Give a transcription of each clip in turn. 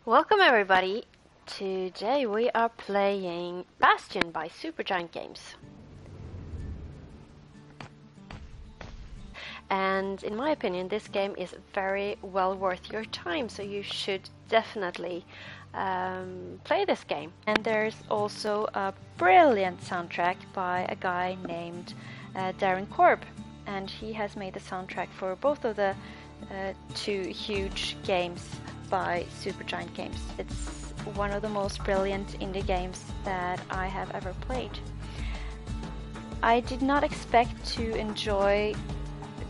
Welcome everybody! Today we are playing Bastion by Supergiant Games. And in my opinion this game is very well worth your time, so you should definitely play this game. And there's also a brilliant soundtrack by a guy named Darren Korb, and he has made the soundtrack for both of the two huge games by Supergiant Games. It's one of the most brilliant indie games that I have ever played. I did not expect to enjoy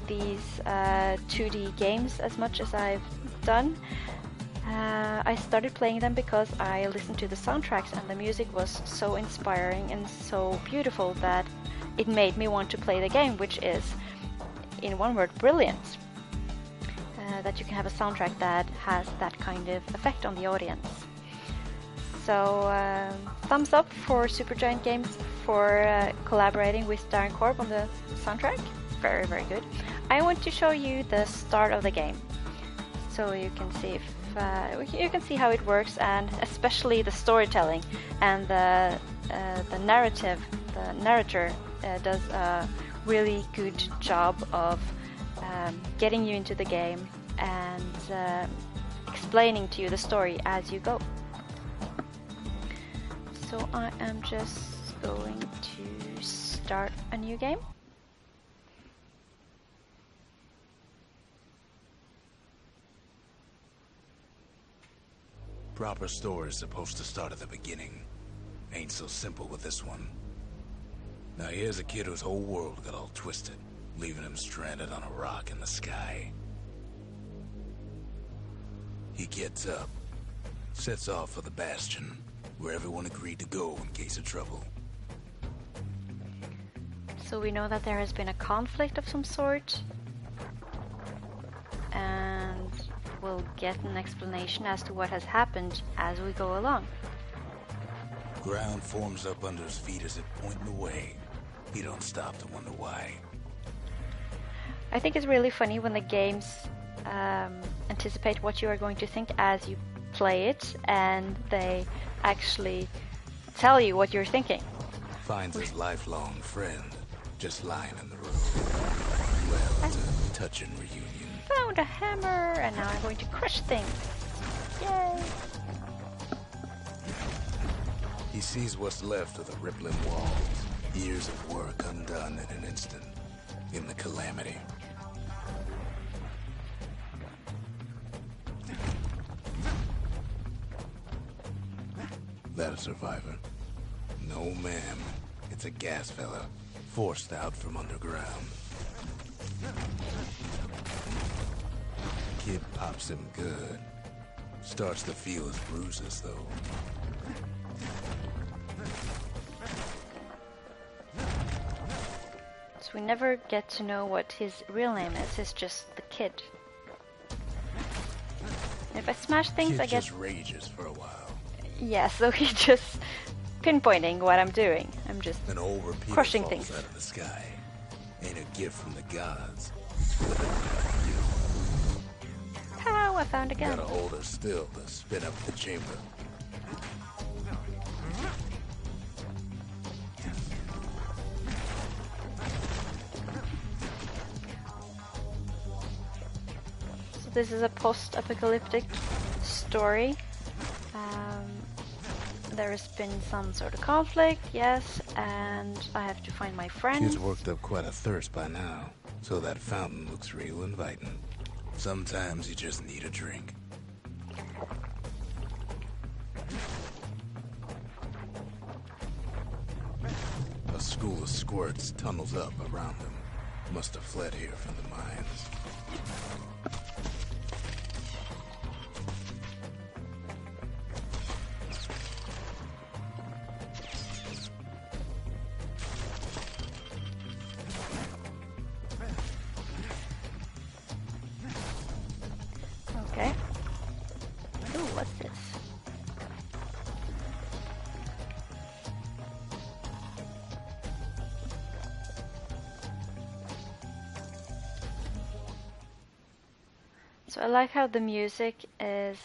these 2D games as much as I've done. I started playing them because I listened to the soundtracks and the music was so inspiring and so beautiful that it made me want to play the game, which is, in one word, brilliant. That you can have a soundtrack that has that kind of effect on the audience. So thumbs up for Supergiant Games for collaborating with Darren Korb on the soundtrack. Very, very good. I want to show you the start of the game, so you can see if you can see how it works, and especially the storytelling and the narrative. The narrator does a really good job of getting you into the game and explaining to you the story as you go. So I am just going to start a new game. Proper story is supposed to start at the beginning. Ain't so simple with this one. Now here's a kid whose whole world got all twisted, leaving him stranded on a rock in the sky. He gets up, sets off for the Bastion, where everyone agreed to go in case of trouble. So we know that there has been a conflict of some sort, and we'll get an explanation as to what has happened as we go along. Ground forms up under his feet as it pointing the way. He don't stop to wonder why. I think it's really funny when the games anticipate what you are going to think as you play it, and they actually tell you what you're thinking. Finds his lifelong friend just lying in the road. Well, it's a touching reunion. Found a hammer, and now I'm going to crush things. Yay! He sees what's left of the rippling walls. Years of work undone in an instant. In the calamity. That a survivor? No, ma'am. It's a gas fella, forced out from underground. Kid pops him good. Starts to feel his bruises, though. So we never get to know what his real name is. It's just the kid. And if I smash things, Kid I get... just rages for a while. Yeah, so he's just pinpointing what I'm doing. I'm just An old repeater crushing falls things. out of the sky. Ain't a gift from the gods. Pow! I found a gun. Gotta hold her still to spin up the chamber. So this is a post-apocalyptic story. There has been some sort of conflict, yes, and I have to find my friends. Kid's worked up quite a thirst by now, so that fountain looks real inviting. Sometimes you just need a drink. A school of squirts tunnels up around them. Must have fled here from the mines. Okay. Ooh, what's this? So I like how the music is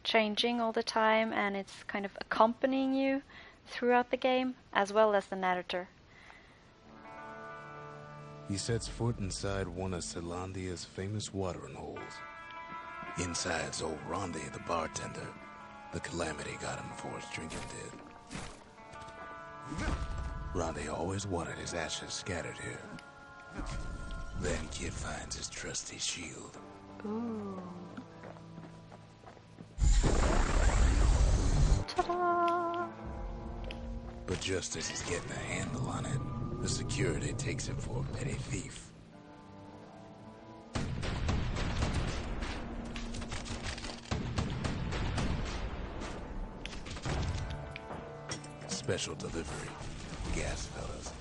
changing all the time, and it's kind of accompanying you throughout the game, as well as the narrator. He sets foot inside one of Zealandia's famous watering holes. Inside's old Rondi, the bartender. The calamity got him before his drinking did. Rondi always wanted his ashes scattered here. Then Kid finds his trusty shield. Ooh. Ta-da! But just as he's getting a handle on it, the security takes him for a petty thief. Special delivery. Gas, fellas.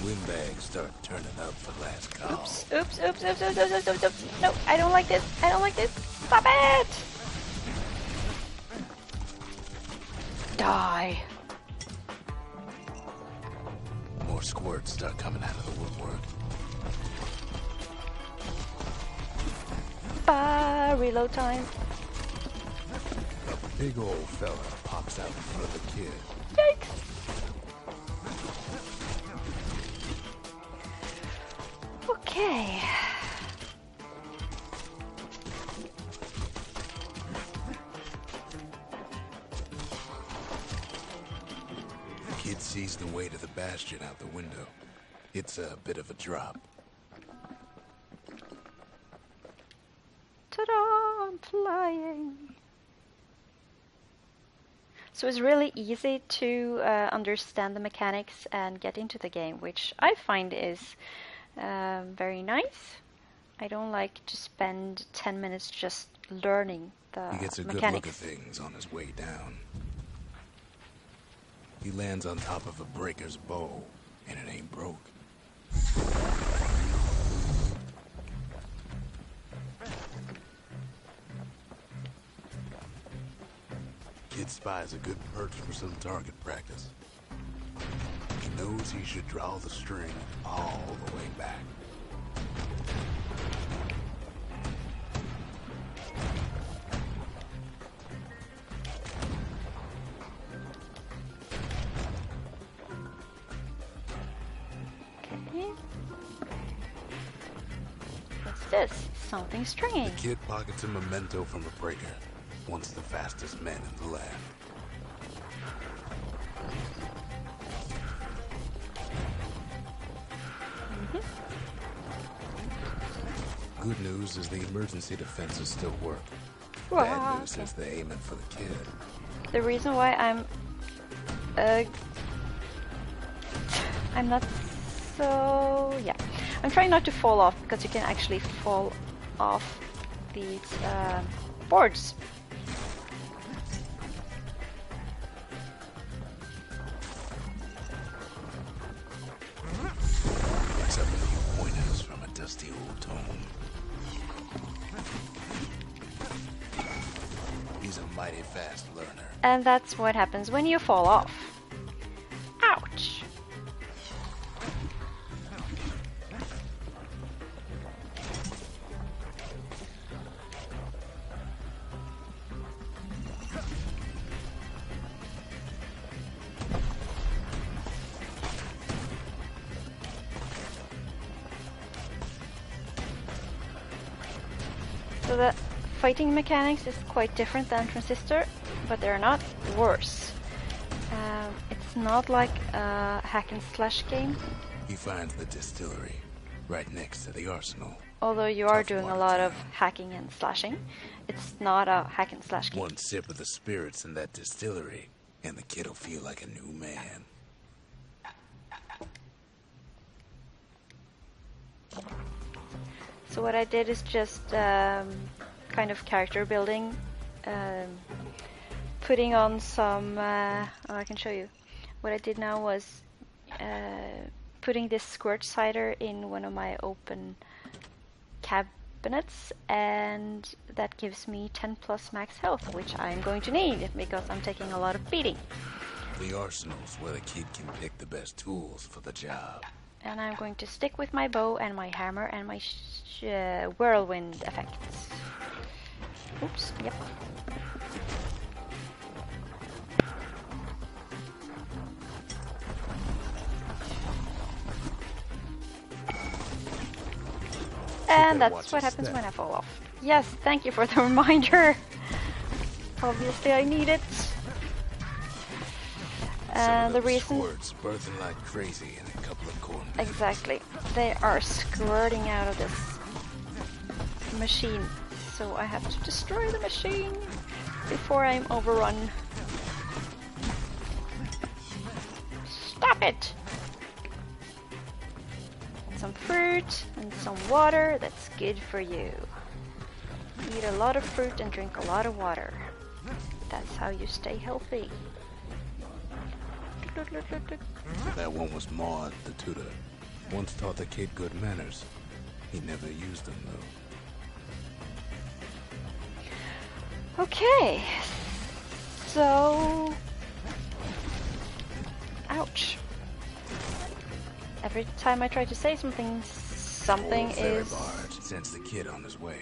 Windbags start turning up for last call. Oops. No, I don't like this. Stop it! Die. More squirts start coming out of the woodwork. Reload time. A big old fella pops out in front of the kid. Yikes! Okay. The kid sees the way to the Bastion out the window. It's a bit of a drop. Ta-da! I'm flying. So it's really easy to understand the mechanics and get into the game, which I find is very nice. I don't like to spend 10 minutes just learning the mechanics. He gets a good look at things on his way down. He lands on top of a breaker's bow, and it ain't broke. Kid spies a good perch for some target practice. He knows he should draw the string all the way back. Okay. What's this? Something stringy. The kid pockets a memento from a breaker. Once the fastest man in the land. Good news is the emergency defenses still work. Bad news is they're aiming for the kid. The reason why I'm not so... yeah. I'm trying not to fall off, because you can actually fall off these boards. Picks up a few pointers from a dusty old tome. He's a mighty fast learner. And that's what happens when you fall off. Ouch! So the fighting mechanics is quite different than Transistor, but they're not worse. It's not like a hack and slash game. He finds the distillery right next to the arsenal. Although you are doing a lot of hacking and slashing, it's not a hack and slash game. One sip of the spirits in that distillery, and the kid'll feel like a new man. So what I did is just kind of character building, putting on some, I can show you. What I did now was putting this squirt cider in one of my open cabinets, and that gives me 10 plus max health, which I'm going to need because I'm taking a lot of beating. The arsenal's where the kid can pick the best tools for the job. And I'm going to stick with my bow and my hammer and my whirlwind effects. Oops, yep. And that's what happens when I fall off. Yes, thank you for the reminder. Obviously I need it. And the reason... Squirts birthing like crazy in a couple of corners. Exactly. They are squirting out of this machine. So I have to destroy the machine before I'm overrun. Stop it! Some fruit and some water. That's good for you. Eat a lot of fruit and drink a lot of water. That's how you stay healthy. That one was Maud, the tutor. Once taught the kid good manners. He never used them, though. Okay. So... Ouch. Every time I try to say something, something is... Sends the kid on his way.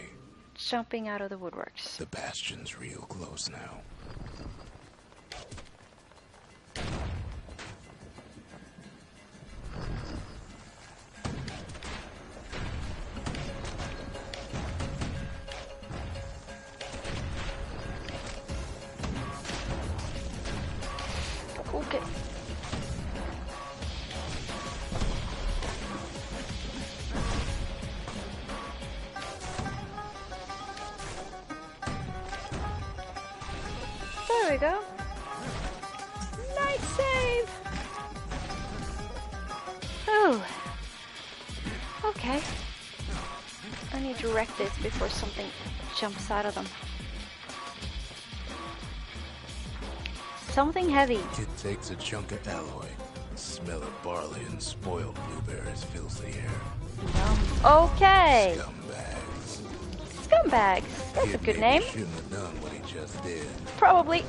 Jumping out of the woodworks. The Bastion's real close now. Okay. There we go. Nice save! Oh. Okay. I need to wreck this before something jumps out of them. Something heavy. Kid takes a chunk of alloy. The smell of barley and spoiled blueberries fills the air. Okay. Scumbags. Scumbags. That's a good name. Shouldn't have done what he just did. Probably.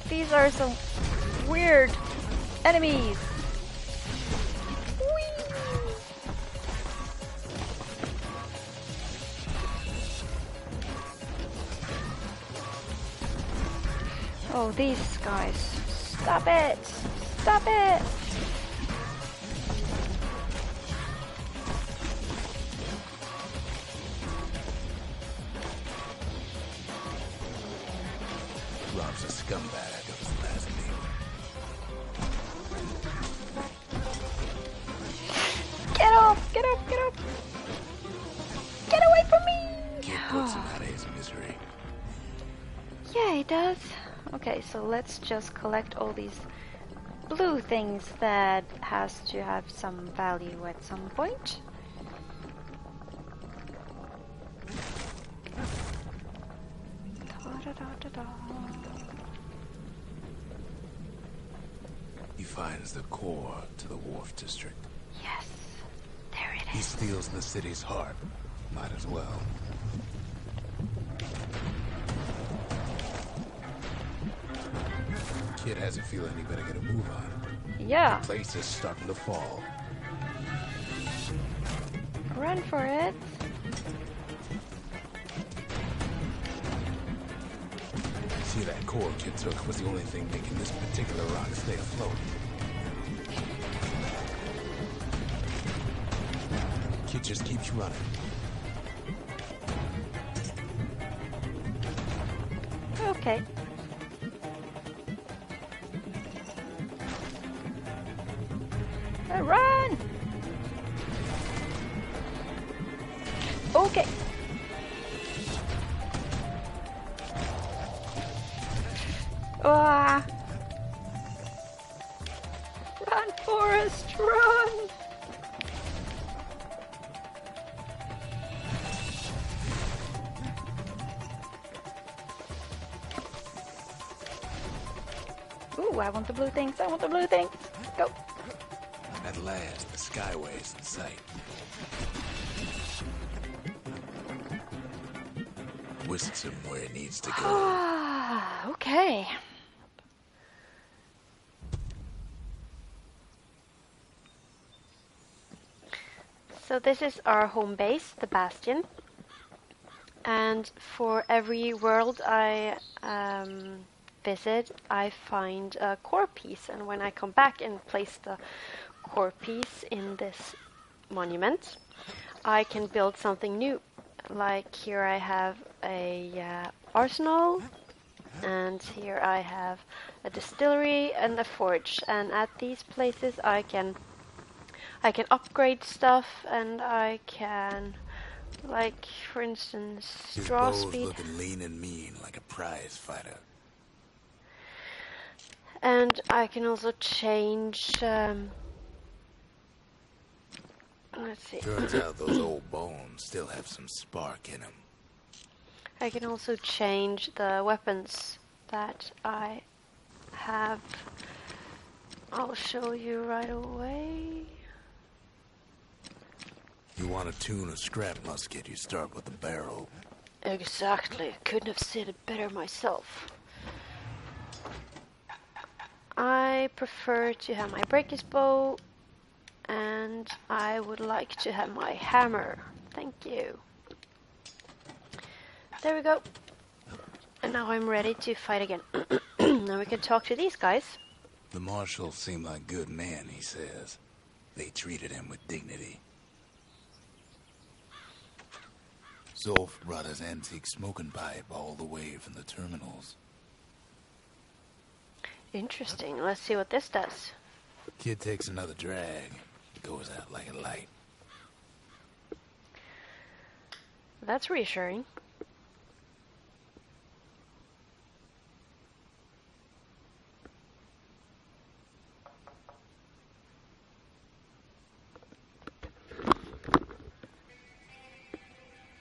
These are some weird enemies. Whee! Oh, these guys. Stop it! Stop it! Rob's a scumbag of his last name. Get off! Get off! Get off! Get away from me! Kid puts him out of his misery. Yeah, he does. Okay, so let's just collect all these blue things that has to have some value at some point. Da-da-da-da-da. He finds the core to the Wharf District. Yes, there it He is. steals the city's heart. Might as well. Kid has a feeling he better get a move on. Yeah, The place is starting to fall. run for it. See, that core Kid took was the only thing making this particular rock stay afloat. Kid just keeps running. Okay. Run! Okay. Ah! Run, Forrest, run! Ooh, I want the blue things. I want the blue things. Go. At last, the Skyway's in sight. Whisks him where he needs to go. Okay. So this is our home base, the Bastion. And for every world I visit, I find a core piece. And when I come back and place the core piece in this monument, I can build something new. Like here I have a arsenal, and here I have a distillery and a forge. And at these places I can upgrade stuff, and I can, like, for instance, His draw bow's speed. looking lean and mean like a prize fighter. And I can also change, let's see. Turns out those old bones still have some spark in them. I can also change the weapons that I have. I'll show you right away. You want to tune a scrap musket, you start with the barrel. Exactly. Couldn't have said it better myself. I prefer to have my breaker's bow, and I would like to have my hammer. Thank you. There we go. And now I'm ready to fight again. Now we can talk to these guys. The marshals seem like good men, he says. They treated him with dignity. Zolf brought his antique smoking pipe all the way from the terminals. Interesting. Let's see what this does. Kid takes another drag. Goes out like a light. That's reassuring.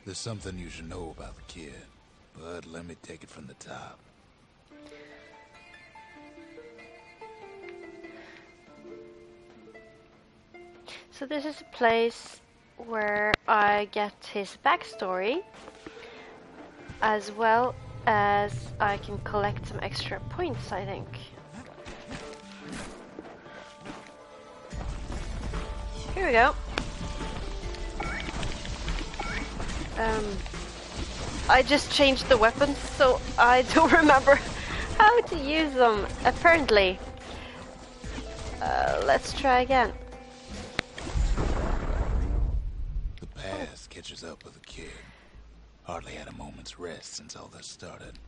There's something you should know about the kid, but let me take it from the top. So this is a place where I get his backstory, as well as I can collect some extra points, I think. Here we go. I just changed the weapons, so I don't remember how to use them, apparently. Let's try again. The past catches up with the kid. Hardly had a moment's rest since all this started.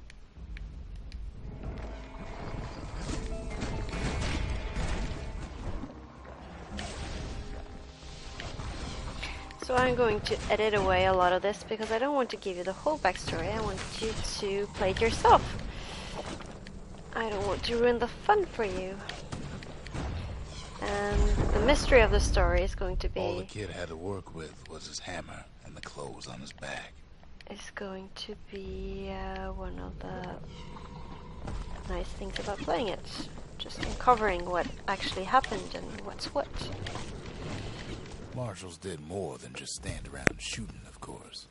So I'm going to edit away a lot of this because I don't want to give you the whole backstory. I want you to play it yourself. I don't want to ruin the fun for you. And the mystery of the story is going to be... All the kid had to work with was his hammer and the clothes on his back. Is going to be one of the nice things about playing it. Just uncovering what actually happened and what's what. Marshals did more than just stand around shooting, of course.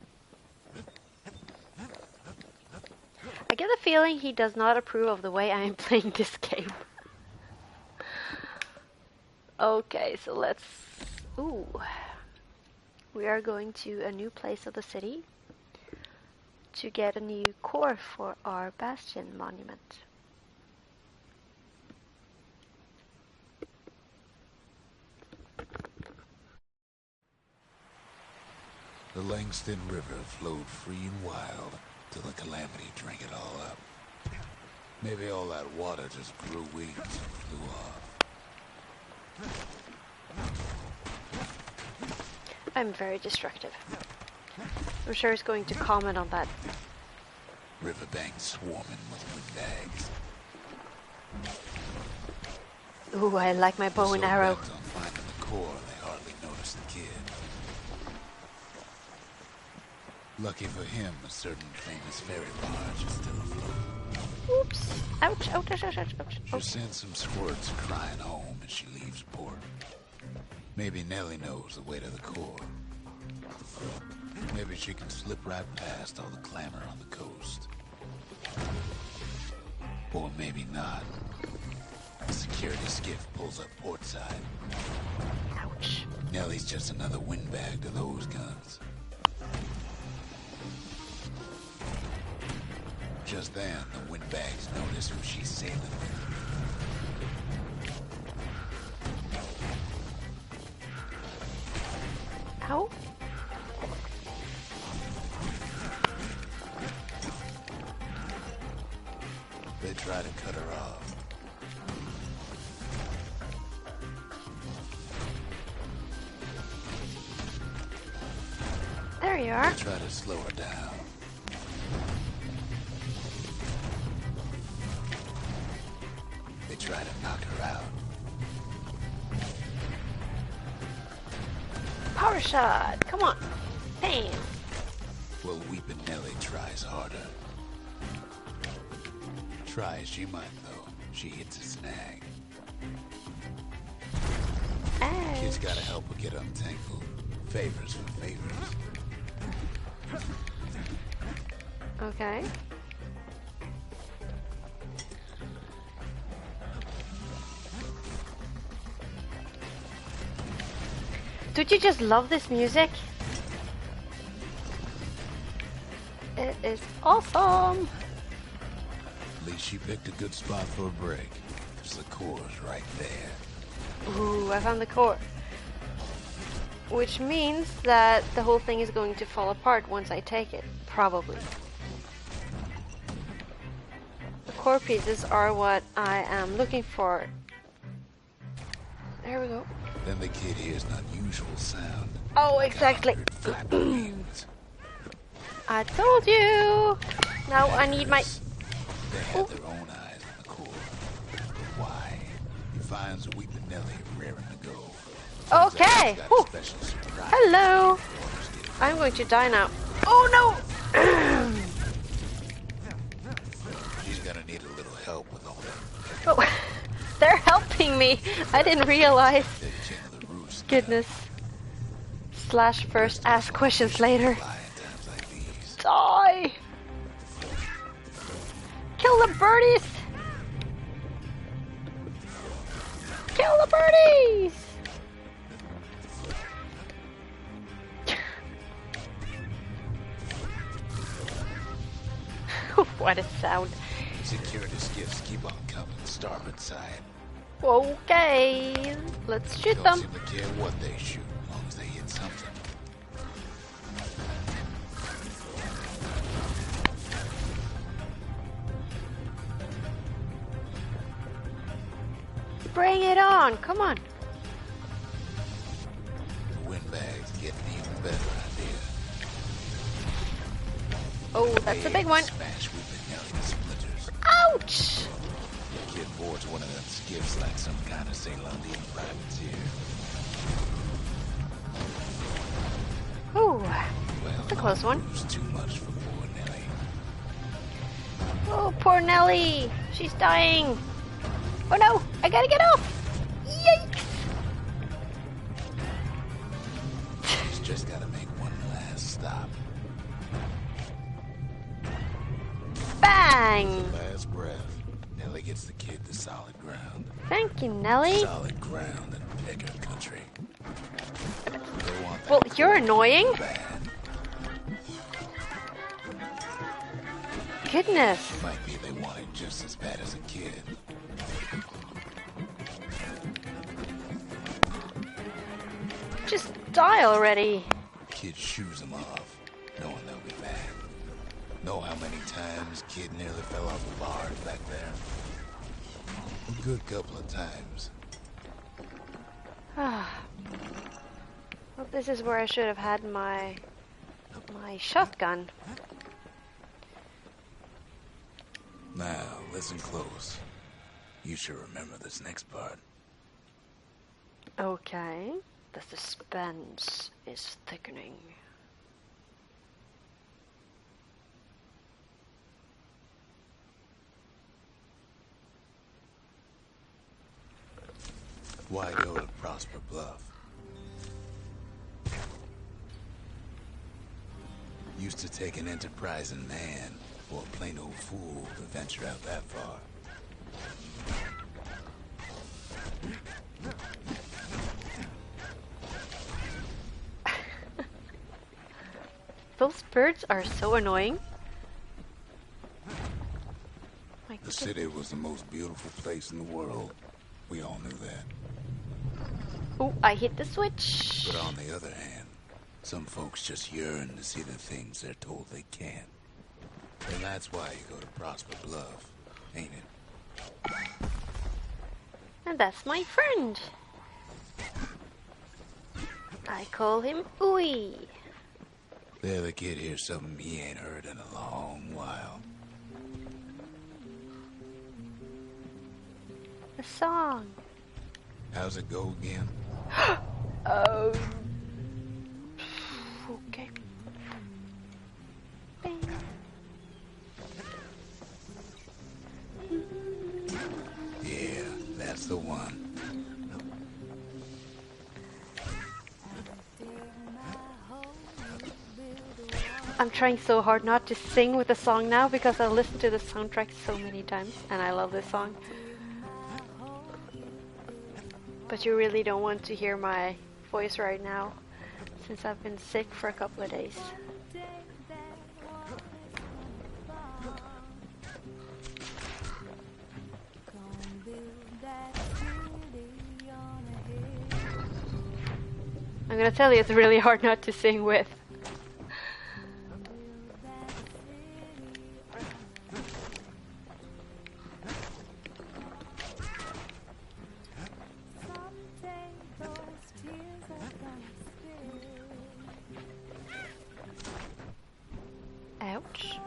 I get the feeling he does not approve of the way I am playing this game. Okay, so let's... Ooh. We are going to a new place of the city to get a new core for our Bastion monument. The Langston River flowed free and wild till the calamity drank it all up. Maybe all that water just grew wings and flew off. I'm very destructive. I'm sure he's going to comment on that. Riverbanks swarming with windbags. Ooh, I like my bow and arrow. So bent on finding the core, they hardly noticed the kid. Lucky for him, a certain famous ferry barge is still afloat. Oops. Ouch, ouch, ouch, ouch, ouch, She ouch. sends some squirts crying home as she leaves port. Maybe Nellie knows the way to the core. Maybe she can slip right past all the clamor on the coast. Or maybe not. The security skiff pulls up port side. Ouch. Nellie's just another windbag to those guns. Just then, the windbags notice who she's sailing with. Ow. They try to cut her off. There you are. They try to slow her down. They try to knock her out. Power shot. Come on. Bam. Well, Weepin' Nellie tries harder. Try as she might, though, she hits a snag. Kid's gotta help her get untangled. Favors for favors. Okay. Don't you just love this music? It is awesome! At least she picked a good spot for a break. There's the core's right there. Ooh, I found the core. Which means that the whole thing is going to fall apart once I take it. Probably. The core pieces are what I am looking for. There we go. Then the kid hears an unusual sound. Oh, exactly. Flapping wings. I told you! Now I need my... They have their own eyes on the core. But why? He finds Weepin' Nellie raring to go. Okay! Whew. Hello! I'm going to die now. Oh no! She's gonna need a little help with all that. Oh, they're helping me! I didn't realize. Goodness. Slash first, ask questions later. Die! Kill the birdies! Kill the birdies! What a sound. Security skiffs keep on coming, starboard side. Okay, let's shoot Don't them. seem to care what they shoot, as long as they hit something. Bring it on, come on. The windbag's getting even better idea. Oh, that's a big one. Smash Weepin' Nellie to splinters. Ouch! The kid boards one of them skiffs like some kind of Ceylonian privateer. Ooh, Well, that's a close one. it was too much for poor Nellie. Oh, poor Nellie. She's dying. Oh no, I gotta get off. Yikes! She's just gotta make one last stop. Bang! Last breath. Nellie gets the kid to solid ground. Thank you, Nellie. Solid ground in Pecker country. They want that Well, you're core annoying. bad. Goodness. Might be they want it just as bad as a kid. Just die already. Kid shoes them off, knowing they'll be back. Know how many times kid nearly fell off the barge back there? A good couple of times. Well, this is where I should have had my shotgun. Now, listen close. You should remember this next part. Okay. The suspense is thickening. Why go to Prosper Bluff? Used to take an enterprising man or a plain old fool to venture out that far. Those birds are so annoying. The city was the most beautiful place in the world. We all knew that. Oh, I hit the switch. But on the other hand, some folks just yearn to see the things they're told they can't. And that's why you go to Prosper Bluff, ain't it? And that's my friend. I call him Ooey. The other kid hears something he ain't heard in a long while. A song. How's it go again? Oh. Okay. Bing. Yeah, that's the one. I'm trying so hard not to sing with the song now because I listened to the soundtrack so many times and I love this song. But you really don't want to hear my voice right now since I've been sick for a couple of days. I'm gonna tell you, it's really hard not to sing with. Ouch.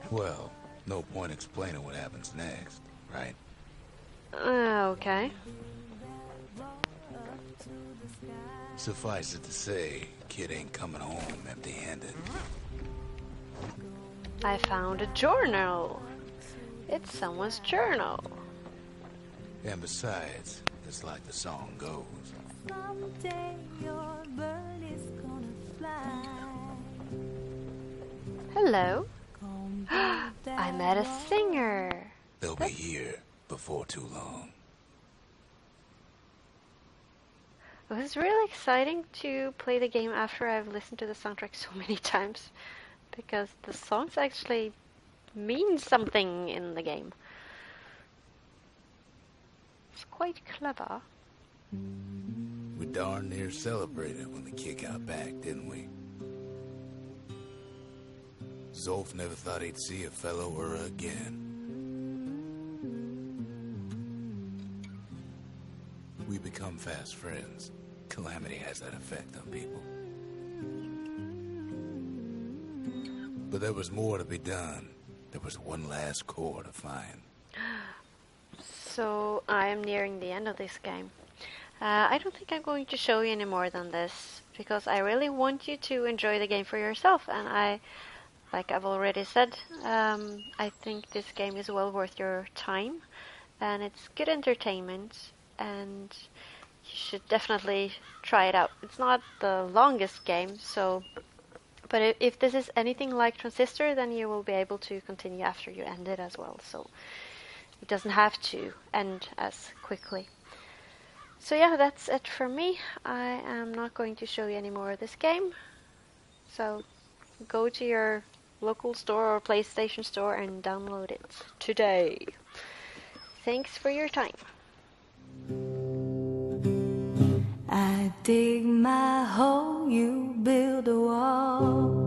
Well, no point explaining what happens next, right? Okay. Suffice it to say, kid ain't coming home empty-handed. I found a journal. It's someone's journal. And besides, it's like the song goes. Someday your bird is gonna fly. Hello. I met a singer. They'll be here before too long. It was really exciting to play the game after I've listened to the soundtrack so many times, because the songs actually mean something in the game. It's quite clever. We darn near celebrated when the kid got back, didn't we? Zolf never thought he'd see a fellow or again. We become fast friends. Calamity has that effect on people. But there was more to be done. There was one last core to find. So I am nearing the end of this game. I don't think I'm going to show you any more than this, because I really want you to enjoy the game for yourself, and like I've already said, I think this game is well worth your time, and it's good entertainment, and you should definitely try it out. It's not the longest game, but if this is anything like Transistor, then you will be able to continue after you end it as well, so it doesn't have to end as quickly. So yeah, that's it for me. I am not going to show you any more of this game, so go to your local store or PlayStation store and download it today. Thanks for your time. I dig my hole, you build a wall.